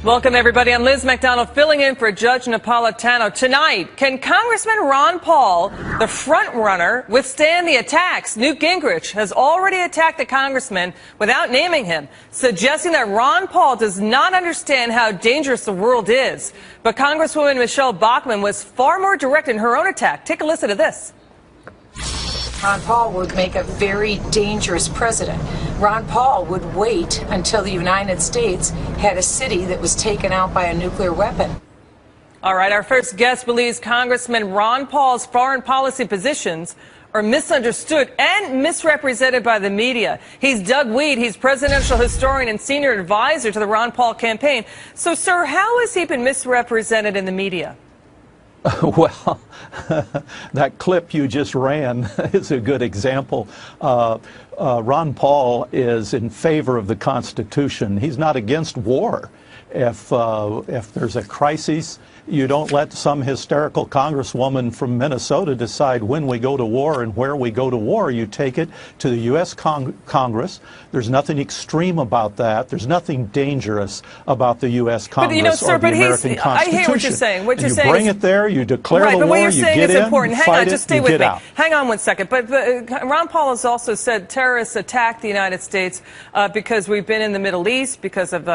Welcome, everybody. I'm Liz McDonald, filling in for Judge Napolitano. Tonight, can Congressman Ron Paul, the front runner, withstand the attacks? Newt Gingrich has already attacked the congressman without naming him, suggesting that Ron Paul does not understand how dangerous the world is. But Congresswoman Michelle Bachmann was far more direct in her own attack. Take a listen to this. Ron Paul would make a very dangerous president. Ron Paul would wait until the United States had a city that was taken out by a nuclear weapon. All right, our first guest believes Congressman Ron Paul's foreign policy positions are misunderstood and misrepresented by the media. He's Doug Weed. He's presidential historian and senior advisor to the Ron Paul campaign. So, sir, how has he been misrepresented in the media? Well, that clip you just ran is a good example. Ron Paul is in favor of the Constitution. He's not against war. If there's a crisis, you don't let some hysterical congresswoman from Minnesota decide when we go to war and where we go to war. You take it to the U.S. Congress. There's nothing extreme about that. There's nothing dangerous about the U.S. Congress or the American Constitution. I hear what you're saying. What you're saying you bring it there, you declare the war, what you're saying you get is important. in, Hang on, fight just it, stay you with get me. out. Hang on one second. But Ron Paul has also said terrorists attacked the United States because we've been in the Middle East, because of,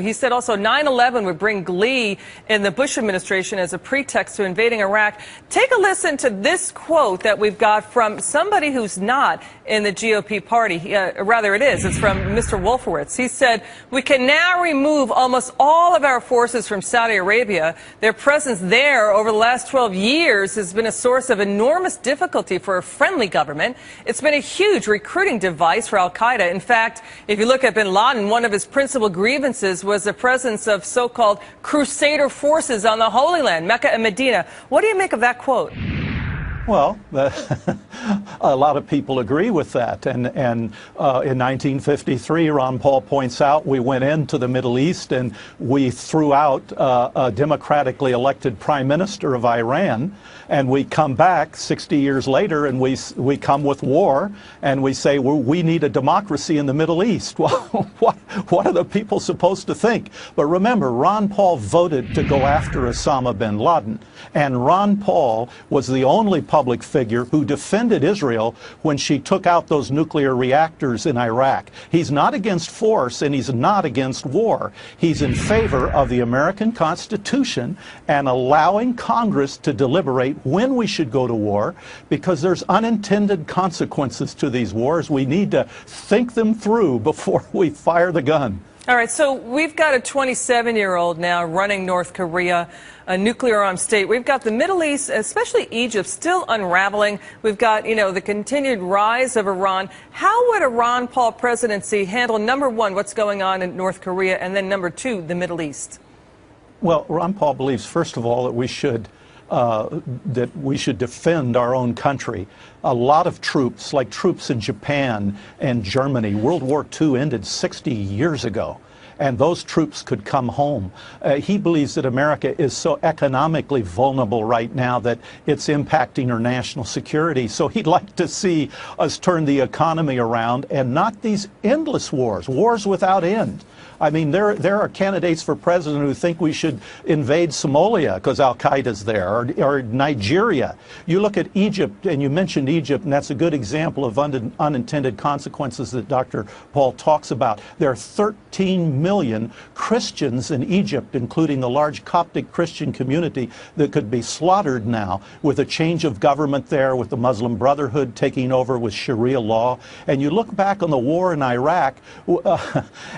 he said also 9/11 would bring glee in the Bush administration as a pretext to invading Iraq. Take a listen to this quote that we've got from somebody who's not in the GOP party. Rather, it is. It's from Mr. Wolfowitz. He said, "We can now remove almost all of our forces from Saudi Arabia. Their presence there over the last 12 years has been a source of enormous difficulty for a friendly government. It's been a huge recruiting device for al-Qaeda. In fact, if you look at bin Laden, one of his principal grievances was the presence of so-called crusader forces on the Holy Land, Mecca and Medina." What do you make of that quote? Well, a lot of people agree with that. And in 1953, Ron Paul points out, we went into the Middle East and we threw out a democratically elected prime minister of Iran. And we come back 60 years later and we come with war and we say, well, we need a democracy in the Middle East. Well, what are the people supposed to think? But remember, Ron Paul voted to go after Osama bin Laden. And Ron Paul was the only public figure who defended Israel when she took out those nuclear reactors in Iraq. He's not against force and he's not against war. He's in favor of the American Constitution and allowing Congress to deliberate when we should go to war, because there's unintended consequences to these wars. We need to think them through before we fire the gun. All right, so we've got a 27-year-old now running North Korea, a nuclear-armed state. We've got the Middle East, especially Egypt, still unraveling. We've got, the continued rise of Iran. How would a Ron Paul presidency handle, number one, what's going on in North Korea, and then number two, the Middle East? Well, Ron Paul believes, first of all, that we should defend our own country. A lot of troops, like troops in Japan and Germany, World War II ended 60 years ago, and those troops could come home. He believes that America is so economically vulnerable right now that it's impacting our national security. So he'd like to see us turn the economy around and not these endless wars without end. I mean, there are candidates for president who think we should invade Somalia because al-Qaeda's there, or Nigeria. You look at Egypt, and you mentioned Egypt, and that's a good example of unintended consequences that Dr. Paul talks about. There are 13 million Christians in Egypt, including the large Coptic Christian community, that could be slaughtered now with a change of government there, with the Muslim Brotherhood taking over with Sharia law. And you look back on the war in Iraq,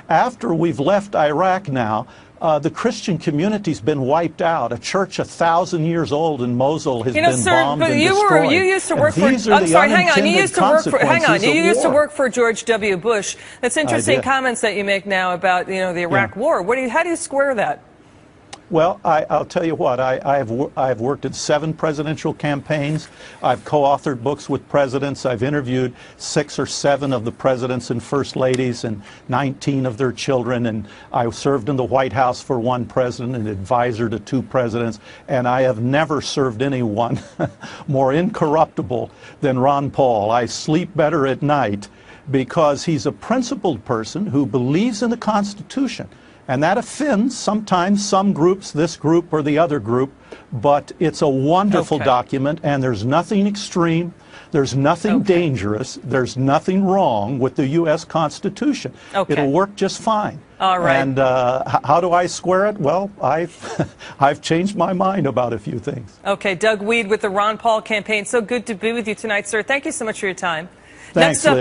after we've left Iraq now, the Christian community's been wiped out. A church 1,000 years old in Mosul has been bombed and destroyed. You used to work for. I'm sorry. Hang on. You used to work for. Hang on. You used to work for George W. Bush. That's interesting comments that you make now about the Iraq War. How do you square that? Well, I'll tell you what, I've worked in 7 presidential campaigns. I've co-authored books with presidents. I've interviewed 6 or 7 of the presidents and first ladies and 19 of their children. And I served in the White House for 1 president and advisor to 2 presidents. And I have never served anyone more incorruptible than Ron Paul. I sleep better at night because he's a principled person who believes in the Constitution. And that offends sometimes some groups, this group or the other group, but it's a wonderful document, and there's nothing extreme, there's nothing dangerous, there's nothing wrong with the U.S. Constitution. It'll work just fine. All right. And how do I square it? Well, I've changed my mind about a few things. Okay, Doug Weed with the Ron Paul campaign. So good to be with you tonight, sir. Thanks so much for your time. Thanks, Next up. Liz.